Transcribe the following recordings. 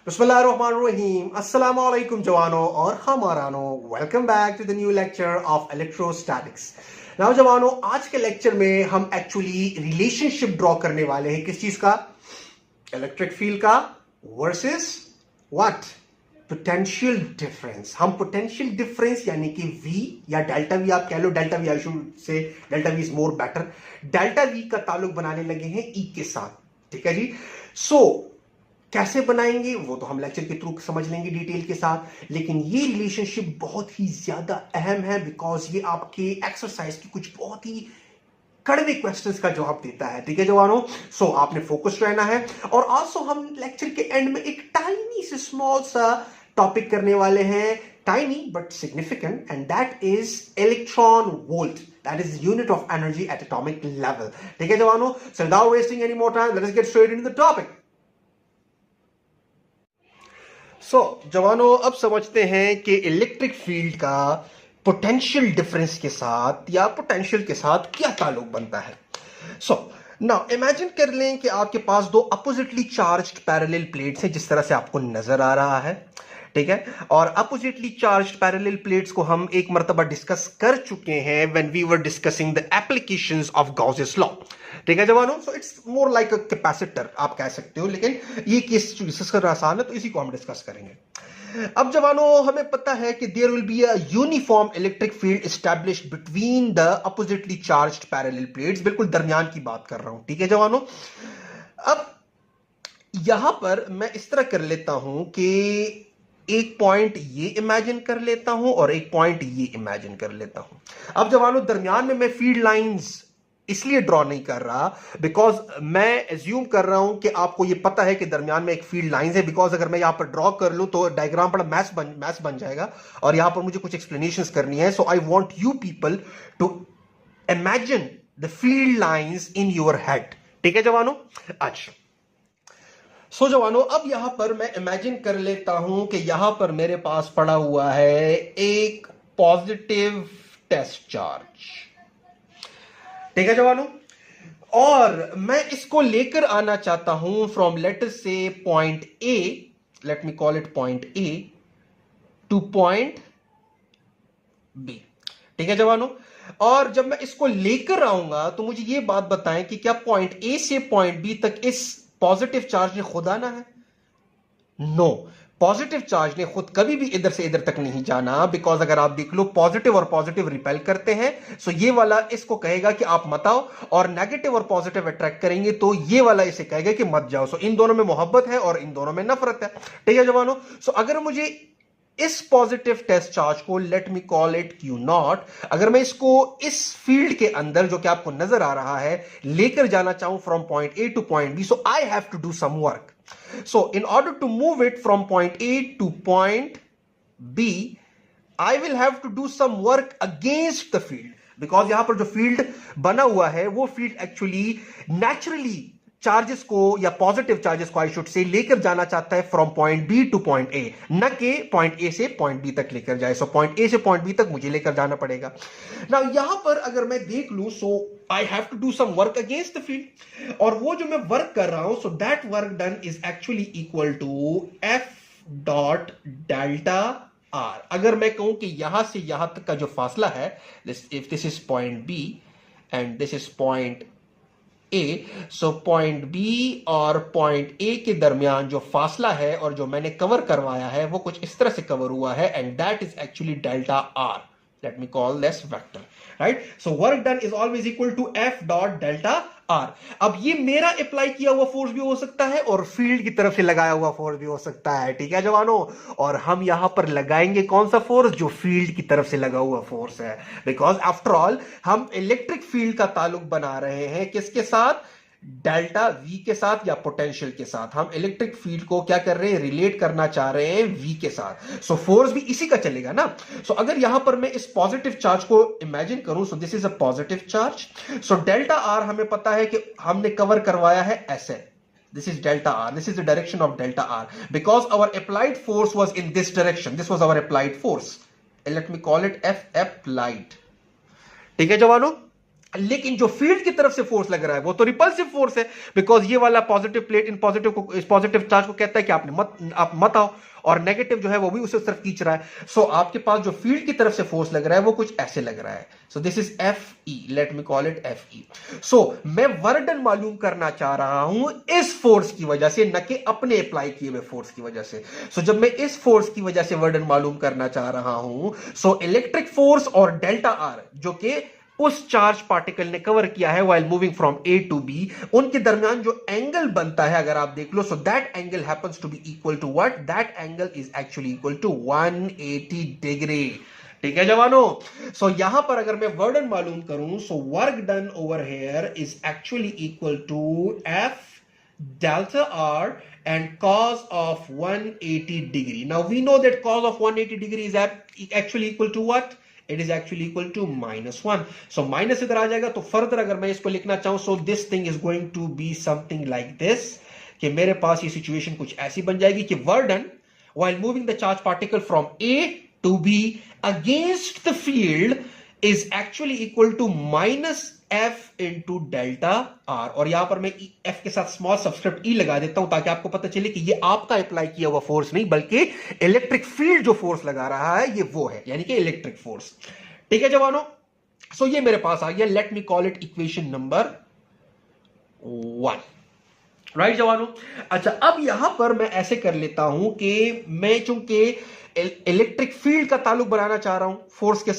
Bismillahirrahmanirrahim. Assalamu alaikum jawano और खमारानो. Welcome back to the new lecture of electrostatics. Now जवानों, आज के lecture में हम एक्चुअली रिलेशनशिप ड्रॉ करने वाले हैं. किस चीज का? इलेक्ट्रिक फील्ड का वर्सेस व्हाट? Potential difference. हम पोटेंशियल डिफरेंस यानी कि V या डेल्टा V आप कह लो, delta V I should say, delta V is more better. Delta V का ताल्लुक बनाने लगे हैं E के साथ. ठीक है जी. सो कैसे बनाएंगे वो तो हम लेक्चर के थ्रू समझ लेंगे डिटेल के साथ, लेकिन ये रिलेशनशिप बहुत ही ज्यादा अहम है बिकॉज ये आपके एक्सरसाइज की कुछ बहुत ही कड़वे क्वेश्चंस का जवाब देता है. ठीक है जवानों. सो आपने फोकस रहना है. और आल्सो हम लेक्चर के एंड में एक टाइनी से स्मॉल सा टॉपिक करने वाले हैं, tiny but significant, and that is electron volt. That is unit of energy at atomic level. ठीक है जवानों. So without wasting any more time, let us get straight into the topic. जवानों, अब समझते हैं कि इलेक्ट्रिक फील्ड का potential difference के साथ या पोटेंशियल के साथ क्या ताल्लुक बनता है. नाउ इमेजिन कर लें कि आपके पास दो अपोजिटली चार्ज्ड पैरेलल प्लेट्स हैं, जिस तरह से आपको नजर आ रहा है. ठीक है. और अपोजिटली चार्ज्ड पैरेलल प्लेट्स को हम एक मर्तबा डिस्कस कर चुके हैं when we were discussing the applications of Gauss's law. ठीक है जवानों. So it's more like a capacitor आप कह सकते हो, लेकिन ये केस डिस्कस करना आसान है तो इसी को हम डिस्कस करेंगे. अब जवानों, हमें पता है कि there will be a uniform electric field established between the oppositely charged parallel plates. बिल्कुल दरमियान की बात कर रहा हूं. ठीक है जवानों. अब यहां पर मैं इस तरह कर लेता हूं कि एक पॉइंट ये इमेजिन कर लेता हूं और एक पॉइंट ये इमेजिन कर लेता हूं. अब जवानों, दरमियान में मैं फील्ड लाइंस इसलिए ड्रॉ नहीं कर रहा बिकॉज मैं एज्यूम कर रहा हूं कि आपको ये पता है कि दरमियान में एक फील्ड लाइंस है. बिकॉज अगर मैं यहां पर ड्रॉ कर लूं तो डायग्राम बड़ा मैस बन जाएगा और यहां पर मुझे कुछ एक्सप्लेनेशंस करनी है. So I want you people to imagine the field lines in your head. ठीक है जवानों. अच्छा. जवानों, अब यहां पर मैं इमेजिन कर लेता हूं कि यहां पर मेरे पास पड़ा हुआ है एक पॉजिटिव टेस्ट चार्ज. ठीक है जवानों. और मैं इसको लेकर आना चाहता हूं फ्रॉम लेटर से point A, let me call it point A, to point B. ठीक है जवानों. और जब मैं इसको लेकर आऊंगा तो मुझे यह बात बताएं कि क्या पॉइंट ए से पॉइंट बी तक इस पॉजिटिव चार्ज ने खुद आना है? नो. पॉजिटिव चार्ज ने खुद कभी भी इधर से इधर तक नहीं जाना. बिकॉज अगर आप देख लो, पॉजिटिव और पॉजिटिव रिपेल करते हैं. सो ये वाला इसको कहेगा कि आप मत आओ, और नेगेटिव और पॉजिटिव अट्रैक्ट करेंगे तो ये वाला इसे कहेगा कि मत जाओ. सो इन दोनों में मोहब्बत है और इन दोनों में नफरत है. ठीक है जवानों. सो अगर मुझे इस पॉजिटिव टेस्ट चार्ज को, late me call it Q not, अगर मैं इसको इस फील्ड के अंदर जो कि आपको नजर आ रहा है लेकर जाना चाहूं from point A to point B, so I have to do some work. So in order to move it from point A to point B, I will have to do some work against the field. Because यहां पर जो field बना हुआ है वो field actually naturally charges को या positive charges को आई शुड से लेकर जाना चाहता है from point B to point A, न कि पॉइंट ए से पॉइंट बी तक लेकर जाए. सो पॉइंट ए से पॉइंट बी तक मुझे लेकर जाना पड़ेगा. नाउ यहां पर अगर मैं देख लूं, so I have to do some work against the field, और वो जो मैं वर्क कर रहा हूं, so that work done is actually equal to F dot delta R. अगर मैं कहूं कि यहां से यहां तक का जो फासला है, if this is point B and this is point A, so point B और पॉइंट ए के दरमियान जो फासला है और जो मैंने कवर करवाया है वो कुछ इस तरह से कवर हुआ है, and that is actually delta R. Let me call this vector, right? So work done is always equal to F dot delta R. अब ये मेरा अप्लाई किया हुआ फोर्स भी हो सकता है और फील्ड की तरफ से लगाया हुआ फोर्स भी हो सकता है. ठीक है जवानों. और हम यहां पर लगाएंगे कौन सा फोर्स? जो फील्ड की तरफ से लगा हुआ फोर्स है. बिकॉज आफ्टर ऑल हम इलेक्ट्रिक फील्ड का ताल्लुक बना रहे हैं किसके साथ? डेल्टा वी के साथ या पोटेंशियल के साथ. हम इलेक्ट्रिक फील्ड को क्या कर रहे हैं? रिलेट करना चाह रहे हैं वी के साथ. सो फोर्स भी इसी का चलेगा ना. सो अगर यहां पर मैं इस पॉजिटिव चार्ज को इमेजिन करूं, सो this is a positive charge. So delta R हमें पता है कि हमने कवर करवाया है ऐसे. This is delta R. This is the direction of delta R. Because our applied force was in this direction. This was our applied force. And let me call it F applied. ठीक है जवानों. लेकिन जो field की तरफ से force लग रहा है वो तो रिपल्सिव फोर्स है, बिकॉज ये वाला positive plate in positive charge को कहता है कि आप मत आओ, और नेगेटिव जो है वो भी उसे उस तरफ खींच रहा है। सो आपके पास जो फील्ड की तरफ से फोर्स लग रहा है वो कुछ ऐसे लग रहा है। So this is F E, let me call it F E. So मैं वर्क डन मालूम करना चाह रहा हूं इस फोर्स की वजह से, न कि अपने अप्लाई किए हुए फोर्स की वजह से। सो जब मैं इस फोर्स की वजह से वर्क डन मालूम करना चाह रहा हूं, सो इलेक्ट्रिक फोर्स और डेल्टा आर जो कि उस चार्ज पार्टिकल ने कवर किया है while moving from A to B, उनके दरमियान जो एंगल बनता है अगर आप देख लो, so that angle happens to be equal to what, that angle is actually equal to 180 degree. ठीक है जवानों। सो यहां पर अगर मैं वर्क डन मालूम करूं, so work done over here is actually equal to F delta r and cos of 180 degree. Now we know that cos of 180 degree is actually equal to what? It is actually equal to -1. So minus इधर आ जाएगा, तो further अगर मैं इसको लिखना चाहूं, so this thing is going to be something like this, कि मेरे पास ये सिचुएशन कुछ ऐसी बन जाएगी कि work done while moving the charge particle from A to B against the field is actually equal to minus F into delta R। और यहां पर मैं F के साथ स्मॉल सबस्क्रिप्ट E लगा देता हूं ताकि आपको पता चले कि ये आपका अप्लाई किया हुआ फोर्स नहीं, बल्कि इलेक्ट्रिक फील्ड जो फोर्स लगा रहा है ये वो है, यानी कि इलेक्ट्रिक फोर्स। ठीक है जवानों। सो ये मेरे पास आ गया, late me call it equation number 1। Right जवानों। अच्छा, अब यहां पर मैं ऐसे कर लेता हूं कि मैं चूंकि इलेक्ट्रिक फील्ड का ताल्लुक बनाना चाह रहा हूं फोर्स के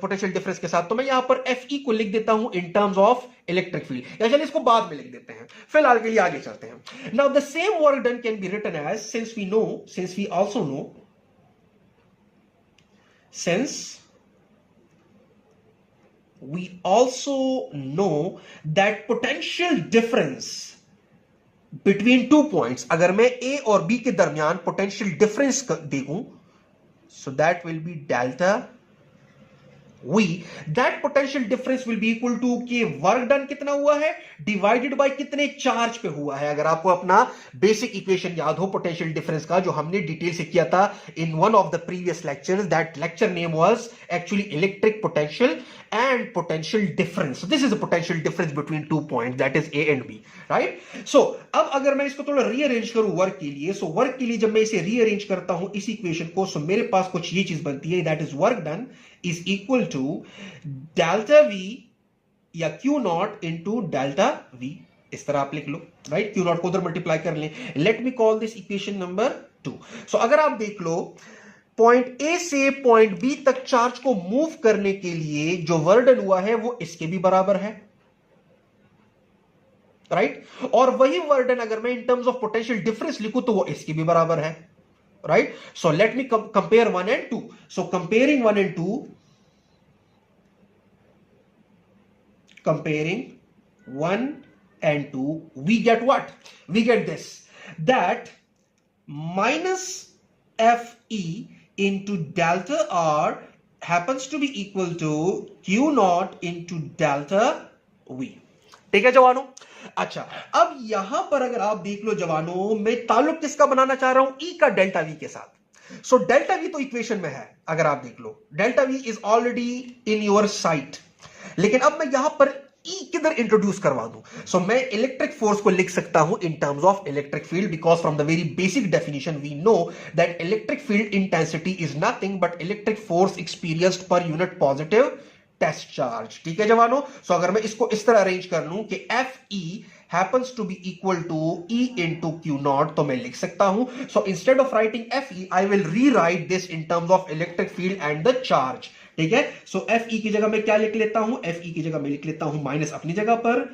पोटेंशियल डिफरेंस के साथ, तो मैं यहां पर एफ ई को लिख देता हूं in terms of electric field, या चलिए इसको बाद में लिख देते हैं, फिलहाल के लिए आगे चलते हैं। Now the same work done can be written as, since we also know that potential difference between 2 points, अगर मैं A और B के दरमियान पोटेंशियल डिफरेंस देखूं, so that will be delta V, that potential difference will be equal to कि work done कितना हुआ है डिवाइडेड बाय कितने चार्ज पे हुआ है। अगर आपको अपना बेसिक इक्वेशन याद हो पोटेंशियल डिफरेंस का, जो हमने डिटेल से किया था in one of the previous lectures, that lecture name was actually electric potential and potential difference. This is a potential difference between 2 points, that is A and B, right. So अब अगर मैं इसको थोड़ा rearrange करूं work के लिए, so work के लिए जब मैं इसे रीअरेंज करता हूं इस इक्वेशन को, सो मेरे पास कुछ ये चीज बनती है, that is work done is equal to delta V या Q not into delta V। इस तरह आप लिख लो, राइट। Q नॉट को उधर मल्टीप्लाई कर लें। Late me call this equation number 2। सो अगर आप देख लो, पॉइंट A से पॉइंट B तक चार्ज को मूव करने के लिए जो वर्क डन हुआ है वो इसके भी बराबर है, राइट। और वही वर्क डन अगर मैं इन टर्म्स ऑफ पोटेंशियल डिफरेंस लिखूं तो वो इसके भी बराबर है, right? So let me compare 1 and 2. So comparing 1 and 2, we get what? We get this, that minus Fe into delta R happens to be equal to Q naught into delta V। ठीक है जवानों। अच्छा, अब यहां पर अगर आप देख लो जवानों, मैं ताल्लुक किसका बनाना चाह रहा हूं, E का डेल्टा V के साथ। सो डेल्टा V तो इक्वेशन में है, अगर आप देख लो delta V is already in your sight, लेकिन अब मैं यहां पर E किधर इंट्रोड्यूस करवा दूं। सो मैं इलेक्ट्रिक फोर्स को लिख सकता हूं in terms of electric field, because from the very basic definition we know that electric field intensity is nothing but electric force experienced per unit positive test charge. ठीक है जवानों। सो अगर मैं इसको इस तरह अरेंज कर लूं कि F E happens to be equal to E into Q naught, तो मैं लिख सकता हूं, so instead of writing Fe I will rewrite this in terms of electric field and the charge। ठीक है। so Fe की जगह मैं क्या लिख लेता हूं, Fe की जगह मैं लिख लेता हूं माइनस अपनी जगह पर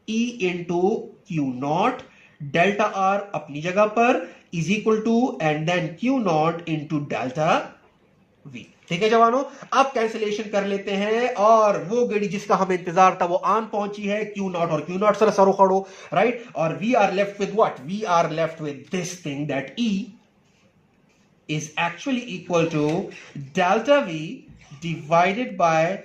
E into Q naught, delta R अपनी जगह पर is equal to and then Q naught into delta V। ठीक है जवानों। आप कैंसिलेशन कर लेते हैं और वो गड़ी जिसका हमें इंतजार था वो आन पहुंची है, Q नॉट और Q नॉट सरो खड़ो, राइट। और we are left with what, we are left with this thing that E is actually equal to delta V divided by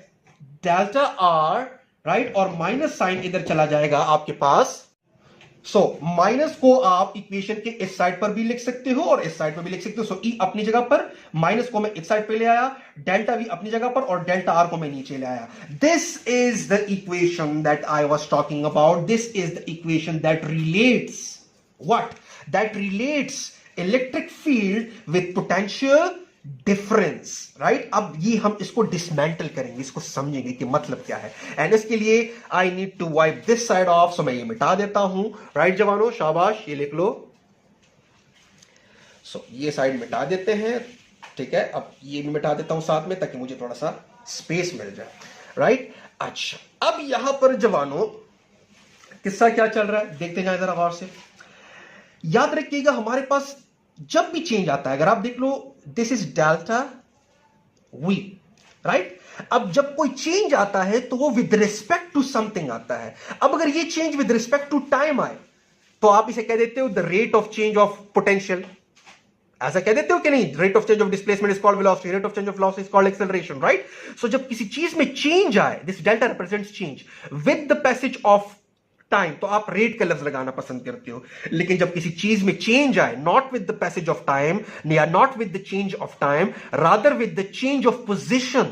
delta R, right. और माइनस साइन इधर चला जाएगा आपके पास, so minus को आप इक्वेशन के इस साइड पर भी लिख सकते हो और इस साइड पर भी लिख सकते हो। सो ई अपनी जगह पर, माइनस को मैं इस साइड पे ले आया, डेल्टा वी अपनी जगह पर और डेल्टा आर को मैं नीचे ले आया। This is the equation that I was talking about. This is the equation that relates what, that relates electric field with potential difference, right. अब ये हम इसको डिसमेंटल करेंगे, इसको समझेंगे कि मतलब क्या है। एंड इसके लिए I need to wipe this side off, so मैं ये मिटा देता हूं, राइट जवानों, शाबाश, ये लिख लो। सो ये साइड मिटा देते हैं, ठीक है। अब ये भी मिटा देता हूं साथ में, ताकि मुझे थोड़ा सा स्पेस मिल जाए, राइट। अच्छा, अब यहां पर जवानों किस्सा क्या चल रहा है देखते जाए जरा गौर से। याद रखिएगा हमारे पास जब भी चेंज आता है, अगर आप देख लो, this is delta V, right. अब जब कोई चेंज आता है तो वो विद रिस्पेक्ट टू समथिंग आता है। अब अगर ये change with respect to time आए तो आप इसे कह देते हो the rate of change of potential, ऐसा कह देते हो कि नहीं। Rate of change of displacement is called velocity, rate of change of velocity is called acceleration, right. So जब किसी चीज में चेंज आए, this delta represents change with the passage of time, तो आप रेट का लफ्ज लगाना पसंद करते हो। लेकिन जब किसी चीज में चेंज आए, not with the passage of time या not with the change of time, rather with the change of position,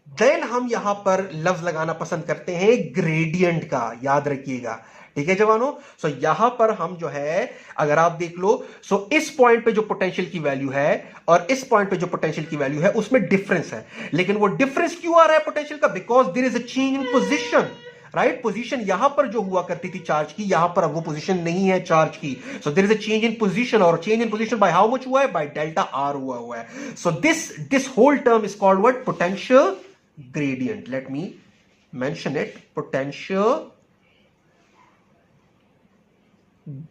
then हम यहां पर लफ्ज लगाना पसंद करते हैं ग्रेडियंट का। याद रखिएगा, ठीक है जवानों। सो यहां पर हम जो है, अगर आप देख लो, सो इस पॉइंट पे जो पोटेंशियल की वैल्यू है और इस पॉइंट पे जो पोटेंशियल की वैल्यू है उसमें डिफरेंस है। लेकिन वो डिफरेंस क्यों आ रहा है पोटेंशियल का? Because there is a change in position, right. Position यहां पर जो हुआ करती थी चार्ज की, यहां पर अब वो पोजीशन नहीं है चार्ज की। So there is a change in position, और change in position by how much हुआ है? बाय डेल्टा आर हुआ है। So this whole term is called what? Potential gradient. Let me mention it, potential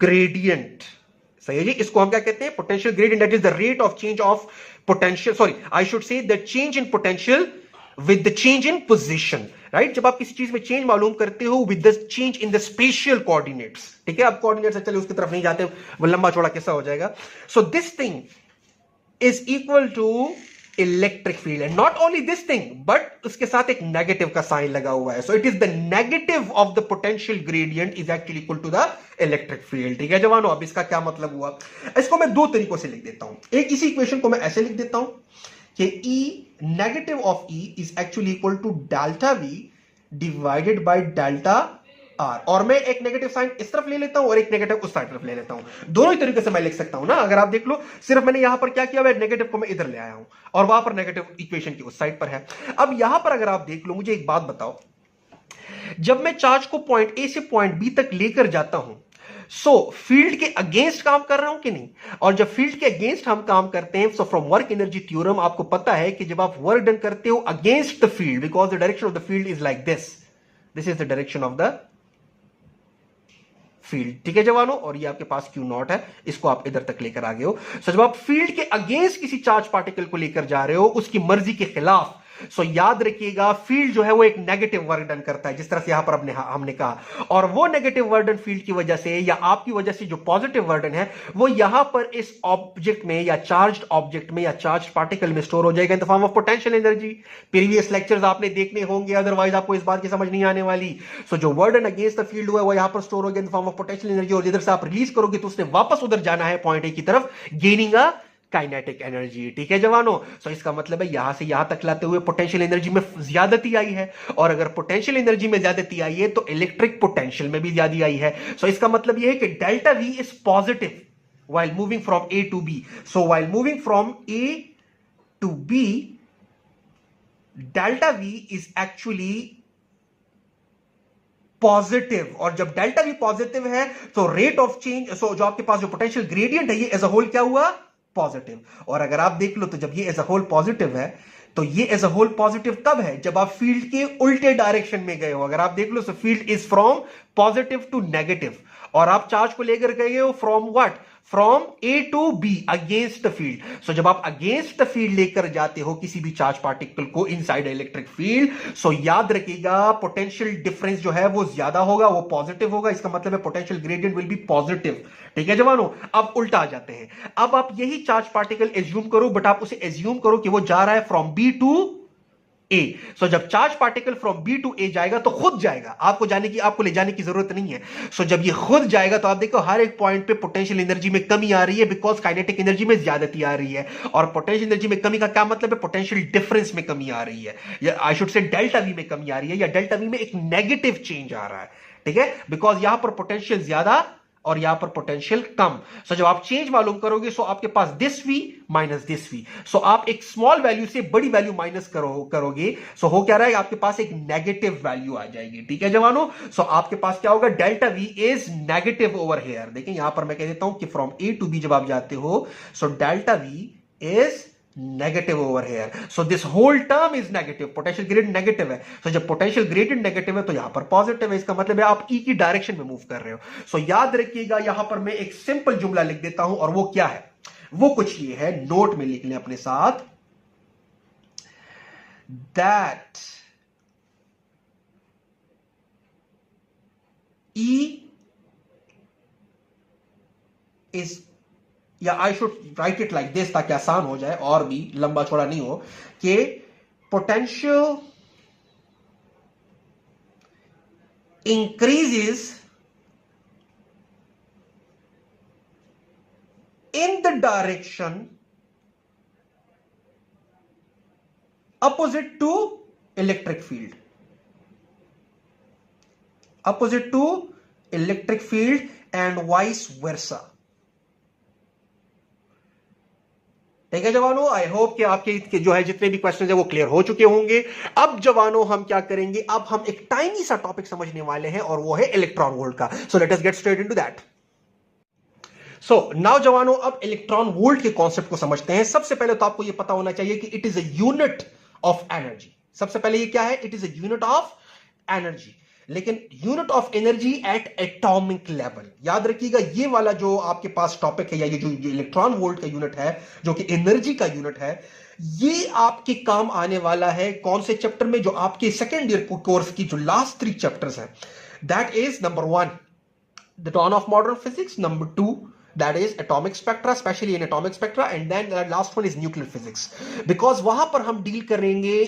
gradient, सही है जी। इसको हम क्या कहते हैं? Potential gradient, that is the rate of change of potential, sorry I should say the change in potential with the change in position, right. जब आप किसी चीज में चेंज मालूम करते हो with the change in the spatial coordinates, ठीक है। अब कोऑर्डिनेट्स चलिए उसकी तरफ नहीं जाते, वो लंबा चौड़ा किस्सा हो जाएगा। So this thing is equal to electric field, and not only this thing but उसके साथ एक नेगेटिव का साइन लगा हुआ है। So it is the negative of the potential gradient is actually equal to the electric field, ठीक है जवानों। अब इसका क्या मतलब हुआ, इसको मैं दो तरीकों से लिख देता हूं। एक, इसी इक्वेशन को मैं ऐसे लिख देता हूं कि E, negative of E is actually equal to delta V divided by delta R, और मैं एक नेगेटिव साइन इस तरफ ले लेता हूं और एक नेगेटिव उस साइड तरफ ले लेता हूं। दोनों ही तरीके से मैं लिख सकता हूं ना। अगर आप देख लो, सिर्फ मैंने यहां पर क्या किया, मैं नेगेटिव को मैं इधर ले आया हूं और वहां पर नेगेटिव इक्वेशन की उस साइड पर है। अब यहां पर अगर आप देख लो, मुझे एक बात बताओ, जब मैं चार्ज को पॉइंट ए से पॉइंट बी तक लेकर जाता हूं, सो फील्ड के अगेंस्ट काम कर रहा हूं कि नहीं? और जब फील्ड के अगेंस्ट हम काम करते हैं, so from work energy theorem आपको पता है कि जब आप वर्क डन करते हो against the field, because the direction of the field is like this, this is the direction of the field, ठीक है जवानों। और ये आपके पास क्यू नॉट है, इसको आप इधर तक लेकर आ गए हो। सो जब आप फील्ड के अगेंस्ट किसी चार्ज पार्टिकल को लेकर जा रहे हो, उसकी मर्जी के खिलाफ, सो याद रखिएगा फील्ड जो है वो एक नेगेटिव वर्क डन करता है, जिस तरह से यहां पर हमने कहा। और वो नेगेटिव वर्क डन फील्ड की वजह से या आपकी वजह से जो पॉजिटिव वर्क डन है, वो यहां पर इस ऑब्जेक्ट में या चार्ज्ड ऑब्जेक्ट में या चार्ज पार्टिकल में स्टोर हो जाएगा in the form of potential energy. Previous lectures आपने देखने होंगे, अदरवाइज आपको इस बात की समझ नहीं आने वाली। सो जो work done against the field हुआ है वो यहां पर स्टोर हो गया in the form of potential energy, और इधर से आप रिलीज करोगे तो उसने वापस उधर जाना है पॉइंट ए की तरफ, गेनिंग अ काइनेटिक एनर्जी, ठीक है जवानों। सो इसका मतलब है यहां से यहां तक लाते हुए पोटेंशियल एनर्जी में ज्यादती आई है, और अगर पोटेंशियल एनर्जी में ज्यादती आई है तो इलेक्ट्रिक पोटेंशियल में भी ज्यादा आई है। सो इसका मतलब यह है कि delta V is positive while moving from A to B. So while moving from A to B, delta V is actually positive, और जब डेल्टा V पॉजिटिव है तो रेट ऑफ चेंज, सो जो आपके पास जो पोटेंशियल ग्रेडियंट है ये एज अ होल क्या हुआ? पॉजिटिव। और अगर आप देख लो तो जब ये एज अ होल पॉजिटिव है, तो ये एज अ होल पॉजिटिव कब है? जब आप फील्ड के उल्टे डायरेक्शन में गए हो। अगर आप देख लो, so field is from positive to negative, और आप चार्ज को लेकर गए हो from what? From A to B, against the field. So जब आप अगेंस्ट द फील्ड लेकर जाते हो किसी भी चार्ज पार्टिकल को इनसाइड इलेक्ट्रिक फील्ड, सो याद रखिएगा पोटेंशियल डिफरेंस जो है वो ज्यादा होगा, वो पॉजिटिव होगा। इसका मतलब है potential gradient will be positive, ठीक है जवानों। अब उल्टा आ जाते हैं, अब आप यही चार्ज पार्टिकल एज्यूम करो, बट आप उसे एज्यूम करो कि वो जा रहा है from B to A. So जब charge particle from B to A जाएगा तो खुद जाएगा, आपको ले जाने की जरूरत नहीं है। सो जब ये खुद जाएगा तो आप देखो हर एक पॉइंट पे पोटेंशियल एनर्जी में कमी आ रही है, बिकॉज काइनेटिक एनर्जी में ज्यादती आ रही है। और पोटेंशियल एनर्जी में कमी का क्या मतलब है? पोटेंशियल डिफरेंस में कमी आ रही है, या आई शुड से डेल्टा वी में कमी आ रही है, या डेल्टा वी में एक नेगेटिव चेंज आ रहा है, ठीक है, बिकॉज यहां पर पोटेंशियल ज्यादा और यहां पर पोटेंशियल कम। सो जब आप चेंज मालूम करोगे, सो आपके पास this V minus this V, so आप एक स्मॉल वैल्यू से बड़ी वैल्यू माइनस करोगे, सो हो क्या रहा है, आपके पास एक नेगेटिव वैल्यू आ जाएगी, ठीक है जवानों। सो आपके पास क्या होगा? Delta V is negative over here. देखिए यहां पर मैं कह देता हूं कि फ्रॉम ए टू बी जब आप जाते हो, so delta V is negative over here, so this whole term is negative, potential gradient negative है। सो जब पोटेंशियल ग्रेडियंट नेगेटिव है तो यहां पर पॉजिटिव है, इसका मतलब है आप ई की डायरेक्शन में मूव कर रहे हो। सो याद रखिएगा, यहां पर मैं एक सिंपल जुमला लिख देता हूं, और वो क्या है? वो कुछ ये है, नोट में लिख लें अपने साथ, दैट ई इज, या I should write it like this ताकि आसान हो जाए और भी लंबा चौड़ा नहीं हो, कि potential increases in the direction opposite to electric field, opposite to electric field and vice versa. ठीक है जवानों, आई होप कि आपके जो है जितने भी क्वेश्चन है वो क्लियर हो चुके होंगे। अब जवानों हम क्या करेंगे, अब हम एक टाइनी सा टॉपिक समझने वाले हैं, और वो है इलेक्ट्रॉन वोल्ट का। So let us get straight into that. So now जवानों, अब इलेक्ट्रॉन वोल्ट के कॉन्सेप्ट को समझते हैं। सबसे पहले तो आपको यह पता होना चाहिए कि it is a unit of energy. सबसे पहले ये क्या है? It is a unit of energy, लेकिन unit of energy at atomic level. याद रखिएगा, ये वाला जो आपके पास टॉपिक है, या ये जो इलेक्ट्रॉन वोल्ट का यूनिट है, जो कि एनर्जी का यूनिट है, ये आपके काम आने वाला है कौन से चैप्टर में? जो आपके सेकेंड ईयर कोर्स की जो लास्ट 3 चैप्टर्स हैं, that is number 1 the dawn of modern physics, number 2 that is atomic spectra, especially in atomic spectra, and then the last one is nuclear physics, because वहां पर हम deal करेंगे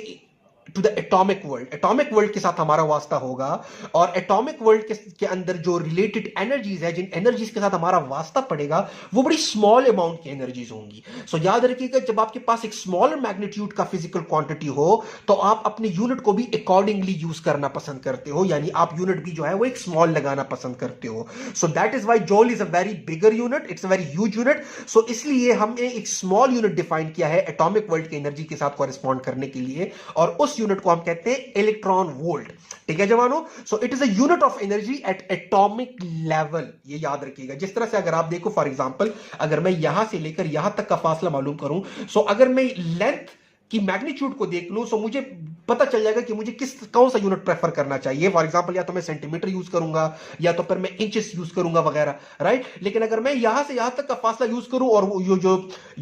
to the atomic world. Atomic world के साथ हमारा वास्ता होगा, और एटॉमिक वर्ल्ड के अंदर जो रिलेटेड एनर्जीज है, जिन एनर्जीज के साथ हमारा वास्ता पड़ेगा, वो बड़ी स्मॉल अमाउंट की एनर्जीज होंगी। सो याद रखिएगा, जब आपके पास एक स्मॉलर मैग्नीट्यूड का फिजिकल क्वांटिटी हो, तो आप अपने यूनिट को भी अकॉर्डिंगली यूज करना पसंद करते हो, यानी आप यूनिट भी जो है वो एक स्मॉल लगाना पसंद करते हो। So that is why joule is a very bigger unit, it's a very huge unit. So इसलिए हमने एक स्मॉल यूनिट डिफाइन किया है एटॉमिक वर्ल्ड की एनर्जी के साथ कॉरेस्पॉन्ड करने के लिए, और उस यूनिट को हम कहते हैं इलेक्ट्रॉन वोल्ट। ठीक है जवानों, सो it is a unit of energy at atomic level. ये याद रखिएगा। जिस तरह से अगर आप देखो, फॉर एग्जांपल, अगर मैं यहां से लेकर यहां तक का फासला मालूम करूं, सो अगर मैं लेंथ की मैग्नीट्यूड को देख लूं, सो मुझे पता चल जाएगा कि मुझे कौन सा यूनिट प्रेफर करना चाहिए। फॉर एग्जांपल, या तो मैं सेंटीमीटर यूज करूंगा, या तो फिर मैं इंचेस यूज करूंगा वगैरह, राइट। लेकिन अगर मैं यहां से यहां तक का फासला यूज करूं और जो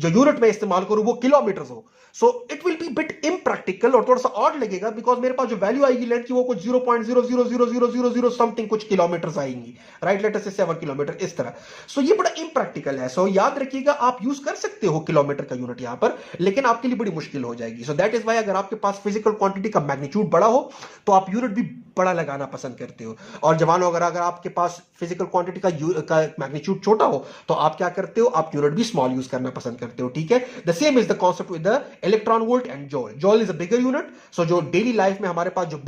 यूनिट में इस्तेमाल करूं वो किलोमीटर हो, so it will B bit impractical और थोड़ा सा ऑड लगेगा, बिकॉज मेरे पास जो वैल्यू आएगी लेंथ की वो कुछ 0.00000 समथिंग कुछ किलोमीटर आएंगी, राइट। लेट अस से 7 किलोमीटर इस तरह। सो ये बड़ा इम्प्रैक्टिकल है। सो याद रखिएगा, आप यूज कर सकते हो किलोमीटर का यूनिट यहां पर, लेकिन आपके लिए बड़ी मुश्किल हो जाएगी। सो दैट इज वाई अगर आपके पास फिजिकल क्वांटिटी का मैग्नीट्यूड बड़ा हो तो आप यूनिट भी बड़ा लगाना पसंद करते हो। और जवानों, अगर आपके पास फिजिकल क्वांटिटी का मैग्नीट्यूड छोटा हो तो आप क्या करते हो? आप यूनिट भी स्मॉल यूज करना पसंद करते हो, ठीक है। The same is the concept with the electron volt and joule. Joule is a bigger unit. So जो डेली लाइफ में हमारे पास जो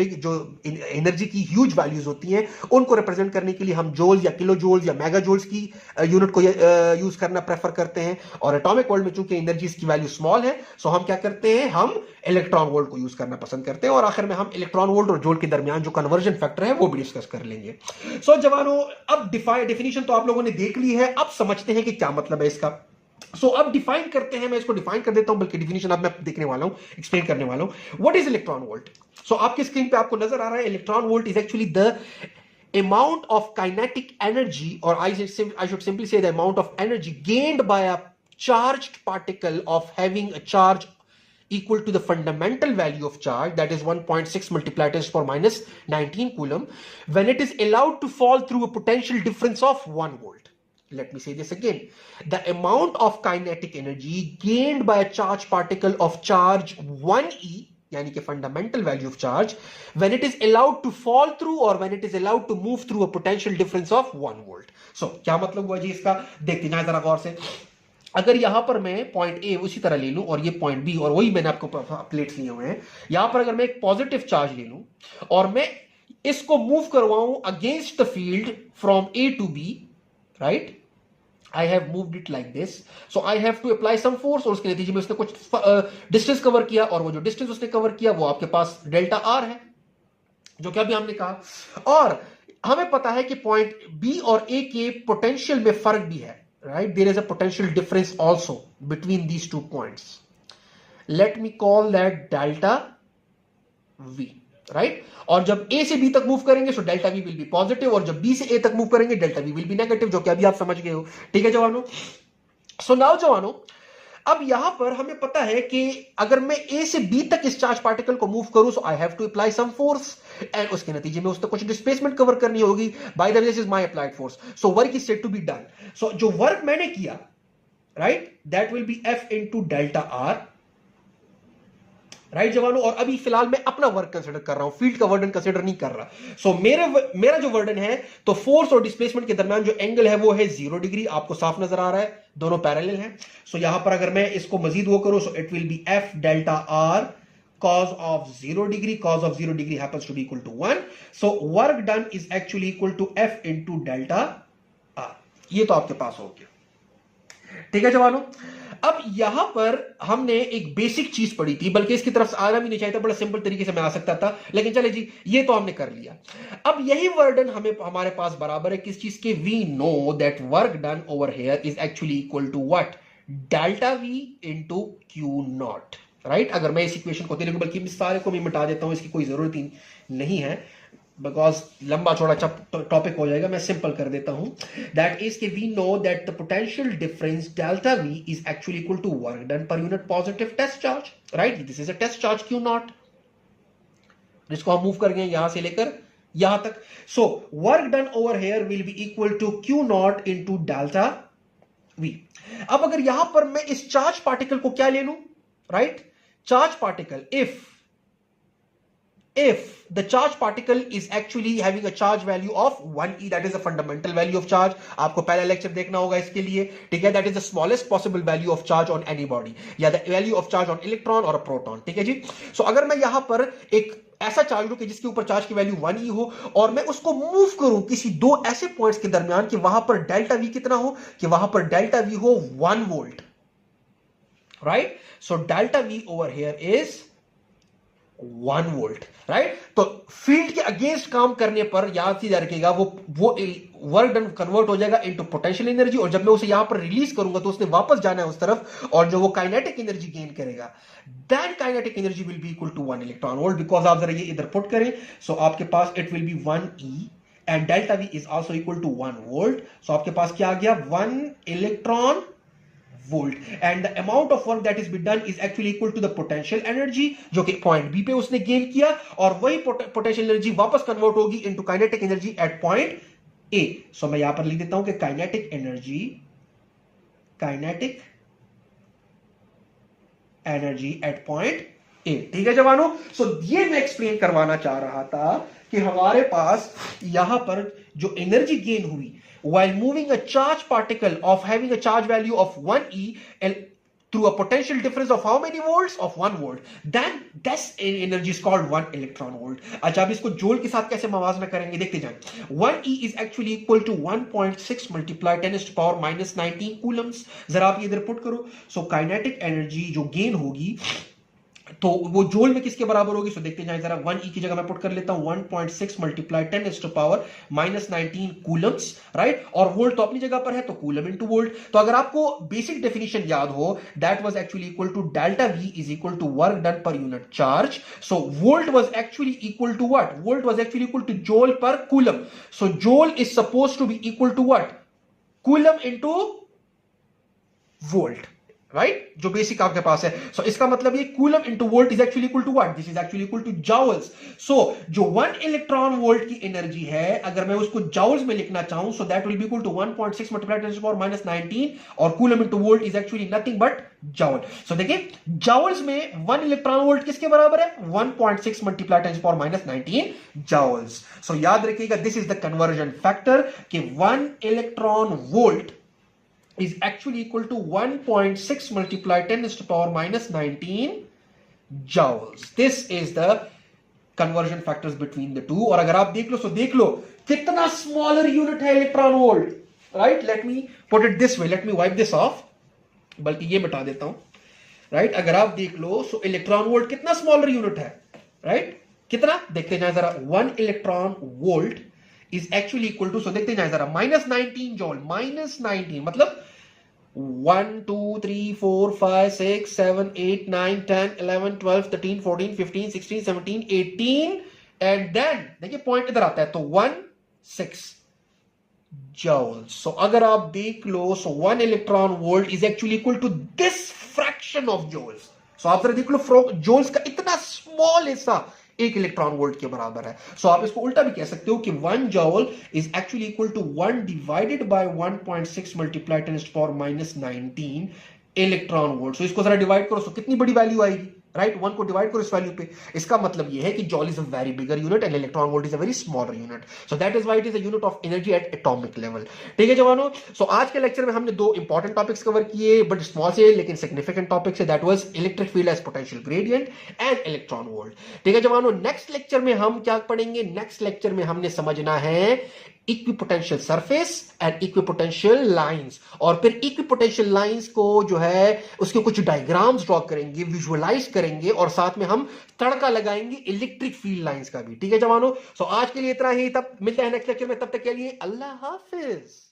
एनर्जी की ह्यूज वैल्यूज होती हैं, उनको रिप्रेजेंट करने के लिए हम जॉल या किलो जॉल्स या मेगा जॉल्स की यूनिट को यूज करना प्रेफर करते हैं। और एटॉमिक वर्ल्ड में चूंकि एनर्जी की वैल्यू स्मॉल है, सो हम क्या करते हैं? हम इलेक्ट्रॉन वोल्ट को यूज करना पसंद करते हैं। और आखिर में हम इलेक्ट्रॉन वोल्ट और जूल के दरमियान जो कन्वर्जन फैक्टर है वो भी डिस्कस कर लेंगे। सो जवानों, अब डेफिनेशन तो आप लोगों ने देख ली है, अब समझते हैं कि क्या मतलब है इसका। सो अब डिफाइन करते हैं। मैं इसको डिफाइन कर देता हूं, बल्कि डिफिनेशन अब मैं देखने वाला हूं, एक्सप्लेन करने वाला हूं। What is electron volt? So आपकी स्क्रीन पे आपको नजर आ रहा है, electron volt is actually the amount of kinetic energy, or I should simply say the amount of energy gained by a charged particle of having a charge equal to the fundamental value of charge, that is 1.6 multiplied 10 to the power minus 19 coulomb, when it is allowed to fall through a potential difference of 1 volt. Let me say this again. The amount of kinetic energy gained by a charged particle of charge 1e यानी कि fundamental value of charge, when it is allowed to fall through और when it is allowed to move through a potential difference of 1 volt. So क्या मतलब हुआ जी इसका, देखते हैं जरा गौर से। अगर यहां पर मैं पॉइंट ए उसी तरह ले लूं और ये पॉइंट बी, और वही मैंने आपको प्लेट्स लिए हुए हैं, यहां पर अगर मैं एक पॉजिटिव चार्ज ले लूं और मैं इसको मूव करवाऊं against the field from A to B, right, I have moved it like this, so I have to apply some force, और उसके नतीजे में उसने कुछ डिस्टेंस कवर किया, और वो जो डिस्टेंस उसने कवर किया वो आपके पास डेल्टा आर है, जो कि अभी हमने कहा। और हमें पता है कि पॉइंट बी और ए के पोटेंशियल में फर्क भी है, right, there is a potential difference also between these two points, let me call that delta V, right. और जब ए से बी तक मूव करेंगे so delta V will be positive, और जब बी से ए तक मूव करेंगे delta V will be negative, जो कि अभी आप समझ गए हो, ठीक है जवानों। सो नाउ जवानों, अब यहां पर हमें पता है कि अगर मैं ए से बी तक इस चार्ज पार्टिकल को मूव करूं so I have to apply some force, and उसके नतीजे में उसने कुछ डिस्प्लेसमेंट कवर करनी होगी, by the way this is my applied force, so work is said to be done. So जो वर्क मैंने किया, right, that will be F into delta R, right जवानों। और अभी फिलहाल मैं अपना वर्क कंसीडर कर रहा हूं, फील्ड का वर्डन कंसीडर नहीं कर रहा। सो मेरा जो वर्डन है, तो फोर्स और डिस्प्लेसमेंट के दरमियान जो एंगल है वो है 0 डिग्री, आपको साफ नजर आ रहा है, दोनों पैरेलल हैं। सो यहां पर अगर मैं इसको मजीद वो करूं, so it will be F delta R cos of 0 degree, cos of 0 degree happens to be equal to 1, so work done is actually equal to f into delta r। ये तो आपके पास हो गया, ठीक है जवानों। अब यहां पर हमने एक बेसिक चीज पढ़ी थी, बल्कि इसकी तरफ आना भी नहीं चाहिए था, बड़ा सिंपल तरीके से मैं आ सकता था, लेकिन चले जी ये तो हमने कर लिया। अब यही वर्डन हमें हमारे पास बराबर है किस चीज के, we know that work done over here is actually equal to what, delta V into Q not, right. अगर मैं इस इक्वेशन को लिखूं, बल्कि इस सारे को मैं मिटा देता हूं, इसकी कोई जरूरत ही नहीं है, बिकॉज लंबा चौड़ा टॉपिक हो जाएगा, मैं सिंपल कर देता हूं। दैट इज के we know that the potential difference delta V is actually equal to work done per unit positive test charge, right, this is a test charge Q not, जिसको हम move कर गए यहां से लेकर यहां तक। So work done over here will be equal to Q not into delta V. अब अगर यहां पर मैं इस चार्ज पार्टिकल को क्या ले लूं, right, charge particle, if the charge particle is actually having a charge value of 1e, that is the fundamental value of charge, आपको पहला लेक्चर देखना होगा इसके लिए, ठीक है, that is the smallest possible value of charge on any body, या the value of charge on electron or a proton, ठीक है जी। सो अगर मैं यहां पर एक ऐसा चार्ज लूं कि जिसके ऊपर चार्ज की वैल्यू 1e हो, और मैं उसको मूव करूं किसी दो ऐसे पॉइंट्स के दरमियान कि वहां पर डेल्टा वी कितना हो, कि वहां पर डेल्टा वी हो 1 volt, right, so delta v over here is 1 volt, right. तो फील्ड के अगेंस्ट काम करने पर याद ही रखिएगा वो वर्क डन कन्वर्ट हो जाएगा इनटू पोटेंशियल एनर्जी, और जब मैं उसे यहां पर रिलीज करूंगा तो उसने वापस जाना है उस तरफ, और जो वो काइनेटिक एनर्जी गेन करेगा, then kinetic energy will be equal to 1 electron volt, because आप जरा ये इधर पुट करें, सो आपके पास it will be 1e and delta V is also equal to 1 volt. So आपके पास क्या आ गया, 1 electron volt, and the amount of work that is be done is actually equal to the potential energy जो कि point B पे उसने gain किया, और वही पोटेंशियल एनर्जी वापस कन्वर्ट होगी into kinetic energy at point A. So मैं यहां पर लिख देता हूं कि kinetic energy at point A, ठीक है जवानों। सो ये मैं एक्सप्लेन करवाना चाह रहा था कि हमारे पास यहां पर जो एनर्जी गेन हुई while moving a charge particle of having a charge value of 1e and through a potential difference of how many volts, of 1 volt, then this energy is called 1 electron volt। अच्छा, अब इसको joule के साथ कैसे मवाजना करेंगे देखते जाएं। 1e is actually equal to 1.6 multiply 10 to the power minus 19 coulombs। जरा आप ये इधर पुट करो, सो काइनेटिक एनर्जी जो गेन होगी तो वो जूल में किसके बराबर होगी, सो देखते जाएं जरा। 1e की जगह मैं पुट कर लेता हूं 1.6 multiply 10 to power minus 19 coulombs, right, और वोल्ट तो अपनी जगह पर है तो कूलम इनटू वोल्ट। तो अगर आपको बेसिक डेफिनेशन याद हो, that was actually equal to delta V is equal to work done per unit charge. So volt was actually equal to what, volt was actually equal to joule per coulomb. So joule is suppose to be equal to what, coulomb into volt, right, जो basic आपके पास है। सो इसका मतलब ये coulomb into volt is actually equal to what, this is actually equal to joules. सो जो 1 electron volt की एनर्जी है, अगर मैं उसको जाउल्स में लिखना चाहूं, so that will be equal to 1.6 multiplied 10 power minus 19, और coulomb into volt is actually nothing but joule. So देखिए जाउल्स में 1 इलेक्ट्रॉन वोल्ट किसके बराबर है, 1.6 मल्टीप्लाइड 10 पावर माइनस 19 जाउल्स। सो याद रखिएगा, this is the conversion factor कि 1 electron volt is actually equal to 1.6 multiplied 10 to the power minus 19 joules. This is the conversion factors between the two. और अगर आप देख लो, so देख लो कितना smaller unit है electron volt, right? Let me put it this way, let me wipe this off, बल्कि ये मिटा देता हूं, right? अगर आप देख लो, so इलेक्ट्रॉन वोल्ट कितना स्मॉलर यूनिट है, right? कितना देखते जाए जरा, 1 electron volt is actually equal to, so देखते जाए जरा, माइनस 19 जॉल, माइनस 19 मतलब 1 2 3 4 5 6 7 8 9 10 11 12 13 14 15 16 17 18 एंड देन देखिए पॉइंट इधर आता है, तो 1 6 जॉल। सो अगर आप देख लो, so 1 electron volt is actually equal to this fraction of joules. So आप जरा देख लो, जॉल्स का इतना स्मॉल हिस्सा 1 इलेक्ट्रॉन वोल्ट के बराबर है। सो आप इसको उल्टा भी कह सकते हो कि 1 joule is actually equal to 1 divided by 1.6 multiply 10 to power minus 19 electron volt. So इसको जरा डिवाइड करो, सो कितनी बड़ी वैल्यू आएगी, राइट? 1 को डिवाइड करो इस वैल्यू पे। इसका मतलब ये है कि जॉल is a very bigger unit and electron volt is a very smaller unit. So that is why it is a unit of energy at atomic level. ठीक है जवानों, सो आज के लेक्चर में हमने 2 इंपॉर्टेंट टॉपिक्स कवर किए, बट स्मॉल से लेकिन सिग्निफिकेंट टॉपिक्स है, that was electric field as potential gradient and electron volt. ठीक है जवानों, नेक्स्ट लेक्चर में हम क्या पढ़ेंगे, नेक्स्ट लेक्चर में हमने समझना है equipotential surface and equipotential lines, और फिर इक्विपोटेंशियल लाइंस को जो है उसके कुछ डायग्राम्स ड्रॉ करेंगे, विजुअलाइज करेंगे, और साथ में हम तड़का लगाएंगे इलेक्ट्रिक फील्ड लाइंस का भी। ठीक है जवानों, सो आज के लिए इतना ही, तब मिलते हैं नेक्स्ट लेक्चर में, तब तक के लिए अल्लाह हाफिज।